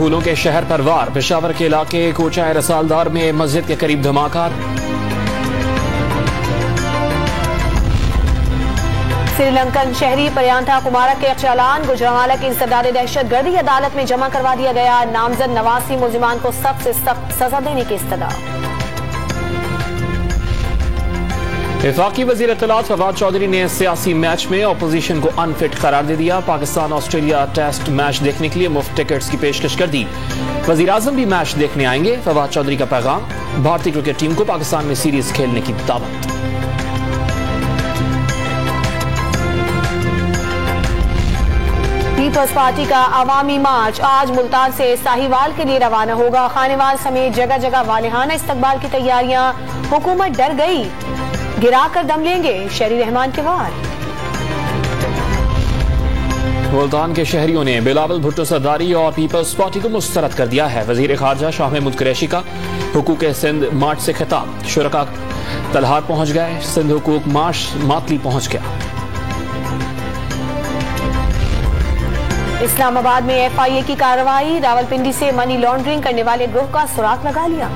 फूलों के शहर पर वार। पेशावर के इलाके कोचाए रसालदार में मस्जिद के करीब धमाका। श्रीलंकन शहरी प्रयांथा कुमारा के चालान गुजरांवाला की इंसदाद दहशतगर्दी अदालत में जमा करवा दिया गया। नामजद 89 मुलजिमान को सख्त से सख्त सजा देने की इस्तदा। वफाकी वजीर इत्तलात फवाद चौधरी ने सियासी मैच में अपोजिशन को अनफिट करार दे दिया। पाकिस्तान ऑस्ट्रेलिया टेस्ट मैच देखने के लिए मुफ्त टिकट्स की पेशकश कर दी। वजीर आजम भी मैच देखने आएंगे। फवाद चौधरी का पैगाम, भारतीय क्रिकेट टीम को पाकिस्तान में सीरीज खेलने की दावत। पीपल्स पार्टी का अवामी मार्च आज मुल्तान से साहिवाल के लिए रवाना होगा। खानेवाल समेत जगह जगह वालिहाना इस्तकबाल की तैयारियां। हुकूमत डर गई, गिराकर दम लेंगे शहरी रहमान के वार। मुल्तान के शहरियों ने बिलावल भुट्टो सरदारी और पीपल्स पार्टी को मुस्तरद कर दिया है। वजीर खारजा शाह महमूद कुरैशी का हुकूक सिंध मार्च से खिताब। शुरका तलहार पहुंच गए। सिंध हुकूक मार्च मातली पहुंच गया। इस्लामाबाद में FIA की कार्रवाई। रावलपिंडी से मनी लॉन्ड्रिंग करने वाले ग्रोह का सुराग लगा लिया।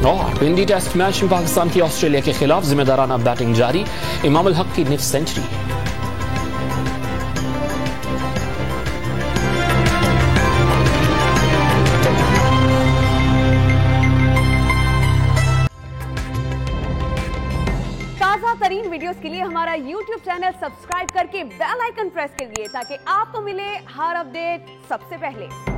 और पिंडी टेस्ट मैच में पाकिस्तान की ऑस्ट्रेलिया के खिलाफ जिम्मेदाराना बैटिंग जारी। इमाम उल हक की निफ सेंचुरी। ताजा तरीन वीडियोस के लिए हमारा YouTube चैनल सब्सक्राइब करके बेल आइकन प्रेस करिए ताकि आपको मिले हर अपडेट सबसे पहले।